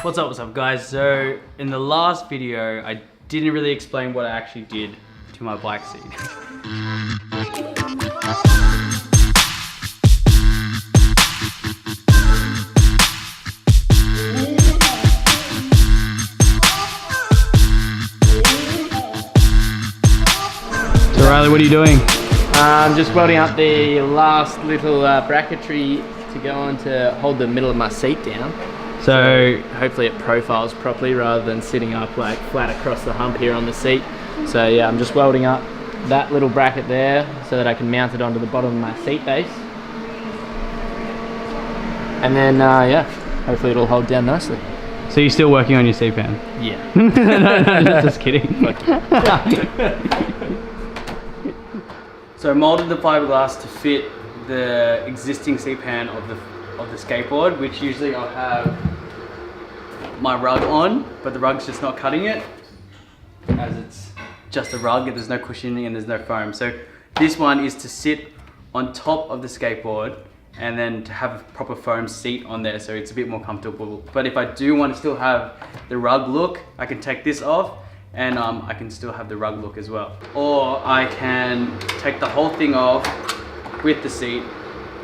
What's up guys? So in the last video, I didn't really explain what I actually did to my bike seat. So Riley, what are you doing? I'm just welding up the last little bracketry to go on to hold the middle of my seat down. So hopefully it profiles properly rather than sitting up like flat across the hump here on the seat. So yeah, I'm just welding up that little bracket there so that I can mount it onto the bottom of my seat base. And then yeah, hopefully it'll hold down nicely. So you're still working on your seat pan? Yeah. No, just kidding. So I molded the fiberglass to fit the existing seat pan of the skateboard, which usually I'll have my rug on, but the rug's just not cutting it, as it's just a rug and there's no cushioning and there's no foam. So this one is to sit on top of the skateboard and then to have a proper foam seat on there, so it's a bit more comfortable. But if I do want to still have the rug look, I can take this off and I can still have the rug look as well. Or I can take the whole thing off with the seat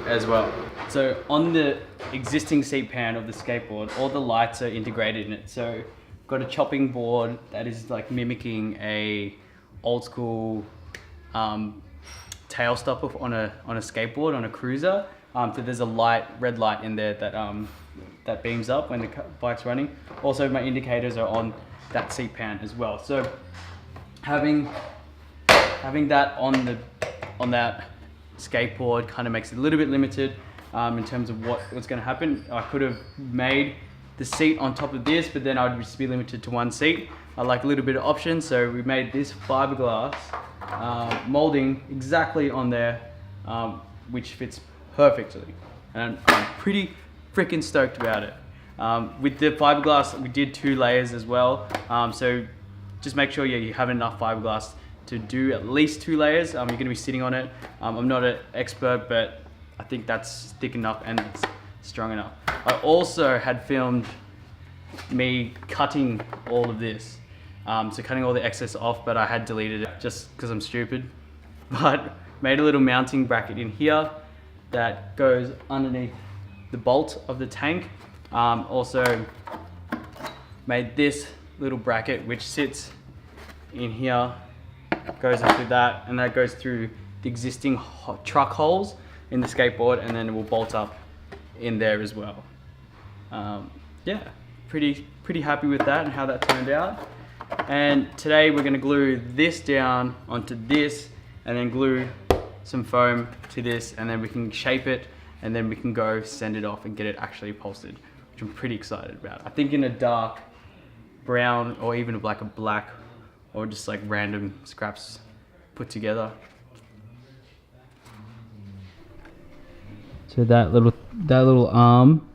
as well. So on the existing seat pan of the skateboard, all the lights are integrated in it. So I've got a chopping board that is like mimicking a old school tail stopper on a skateboard, on a cruiser. So there's a red light in there that beams up when the bike's running. Also my indicators are on that seat pan as well. So having that on that skateboard kind of makes it a little bit limited in terms of what's going to happen. I could have made the seat on top of this, but then I'd just be limited to one seat. I like a little bit of options, so we made this fiberglass molding exactly on there, which fits perfectly, and I'm pretty freaking stoked about it. With the fiberglass, we did 2 layers as well, so just make sure you have enough fiberglass to do at least 2 layers. You're going to be sitting on it. I'm not an expert, but I think that's thick enough and it's strong enough. I also had filmed me cutting all of this, so cutting all the excess off, but I had deleted it just because I'm stupid. But made a little mounting bracket in here that goes underneath the bolt of the tank. Also made this little bracket which sits in here, goes into that, and that goes through the existing truck holes in the skateboard, and then it will bolt up in there as well. Yeah, pretty happy with that and how that turned out. And today we're going to glue this down onto this and then glue some foam to this, and then we can shape it, and then we can go send it off and get it actually upholstered, which I'm pretty excited about. I think in a dark brown or even like a black, or just like random scraps put together. So that little arm,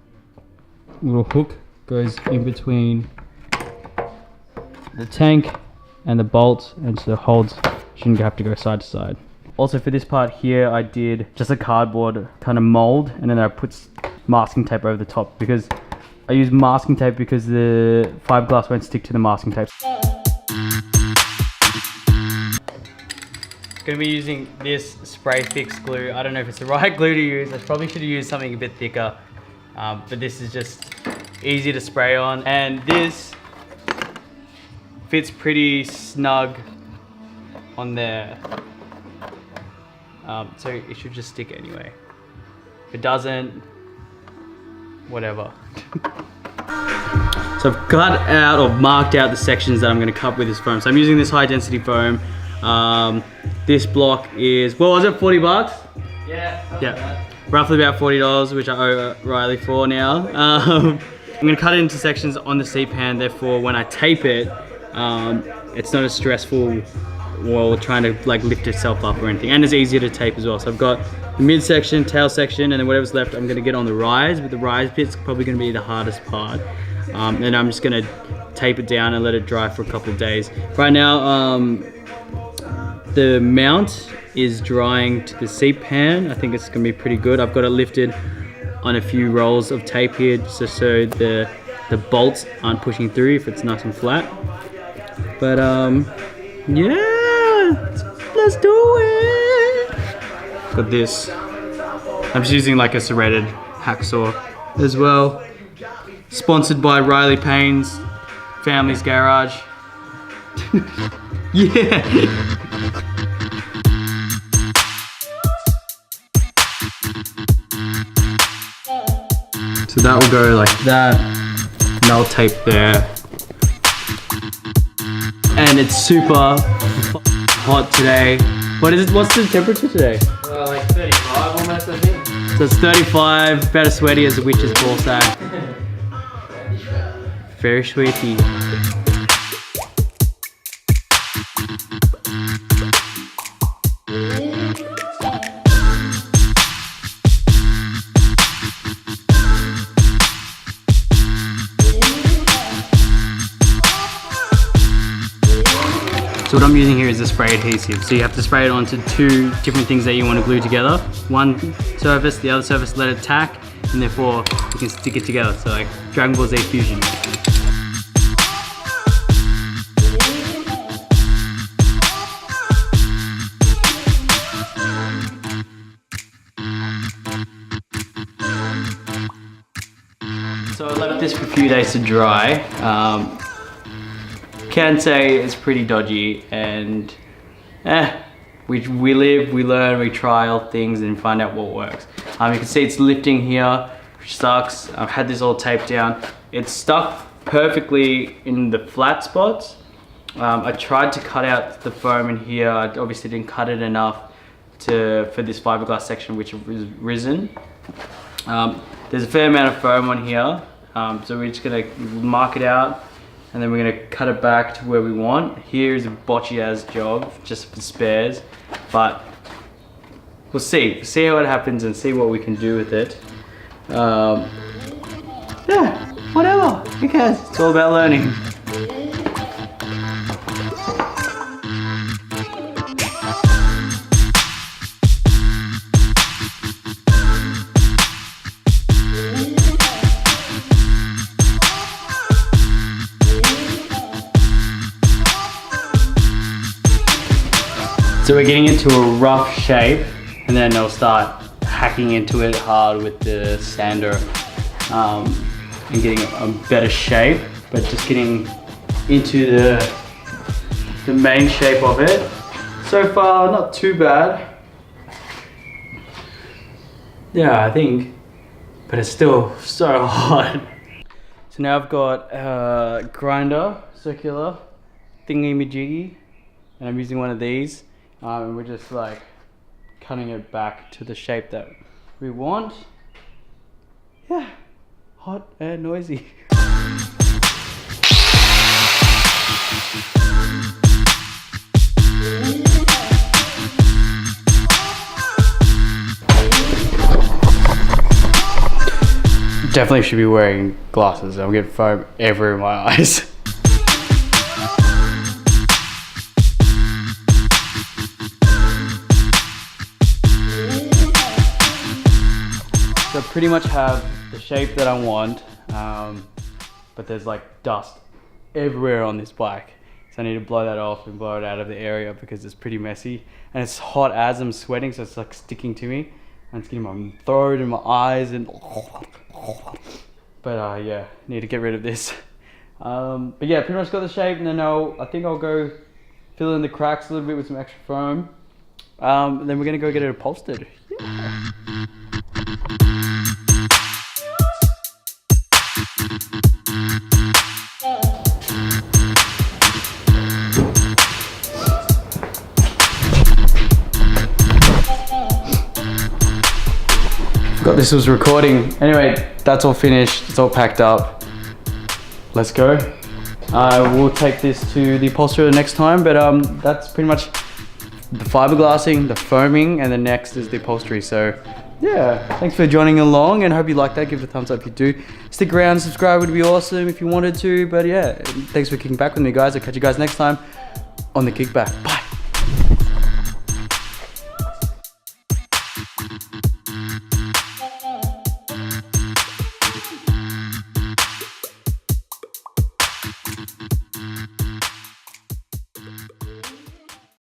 little hook goes in between the tank and the bolt, and so the holds shouldn't have to go side to side. Also for this part here, I did just a cardboard kind of mold, and then I put masking tape over the top, because I use masking tape because the fiberglass won't stick to the masking tape. Gonna be using this spray fix glue. I don't know if it's the right glue to use. I probably should have used something a bit thicker, but this is just easy to spray on, and this fits pretty snug on there. So it should just stick anyway. If it doesn't, whatever. So I've cut out or marked out the sections that I'm going to cut with this foam. So I'm using this high density foam. This block is, what was it, 40 bucks? Yeah. Roughly about $40, which I owe Riley for now. I'm going to cut it into sections on the seat pan, therefore when I tape it, it's not as stressful while trying to like lift itself up or anything, and it's easier to tape as well. So I've got the midsection, tail section, and then whatever's left I'm going to get on the rise, but the rise bit's probably going to be the hardest part. And I'm just going to tape it down and let it dry for a couple of days. Right now the mount is drying to the seat pan. I think it's going to be pretty good. I've got it lifted on a few rolls of tape here just so the the bolts aren't pushing through if it's nice and flat. But yeah, let's do it. Got this. I'm just using like a serrated hacksaw as well. Sponsored by Riley Payne's Family's Garage. Yeah. So that will go like that, and I'll tape there. And it's super hot today. What is it? What's the temperature today? Like 35 almost, I think. So it's 35, about as sweaty as a witch's ball sack. Very sweaty. So what I'm using here is a spray adhesive. So you have to spray it onto two different things that you want to glue together. One surface, the other surface let it tack, and therefore you can stick it together. So like Dragon Ball Z Fusion. So I left this for a few days to dry. Can say it's pretty dodgy, and we live, we learn, we trial things and find out what works. You can see it's lifting here, which sucks. I've had this all taped down. It's stuck perfectly in the flat spots. I tried to cut out the foam in here. I obviously didn't cut it enough for this fiberglass section, which was risen. There's a fair amount of foam on here, so we're just gonna mark it out, and then we're gonna cut it back to where we want. Here's a botchy as job, just for spares, but we'll see how it happens and see what we can do with it. Yeah, whatever, who cares? It's all about learning. So we're getting it to a rough shape, and then I'll start hacking into it hard with the sander and getting a better shape, but just getting into the main shape of it. So far, not too bad. Yeah, I think, but it's still so hard. So now I've got a grinder, circular, thingy-majiggy, and I'm using one of these. And we're just like cutting it back to the shape that we want. Yeah, hot and noisy. Definitely should be wearing glasses. I'm getting foam everywhere in my eyes. So I pretty much have the shape that I want, but there's like dust everywhere on this bike. So I need to blow that off and blow it out of the area because it's pretty messy. And it's hot as I'm sweating, so it's like sticking to me. And it's getting my throat and my eyes and... But yeah, need to get rid of this. But yeah, pretty much got the shape, and then I think I'll go fill in the cracks a little bit with some extra foam. And then we're gonna go get it upholstered. Yeah. Forgot this was recording. Anyway, that's all finished. It's all packed up. Let's go. We'll take this to the upholsterer next time, but that's pretty much the fiberglassing, the foaming, and the next is the upholstery. So yeah, thanks for joining along, and hope you like that. Give it a thumbs up if you do. Stick around, subscribe would be awesome if you wanted to. But yeah, thanks for kicking back with me, guys. I'll catch you guys next time on the Kickback. Bye.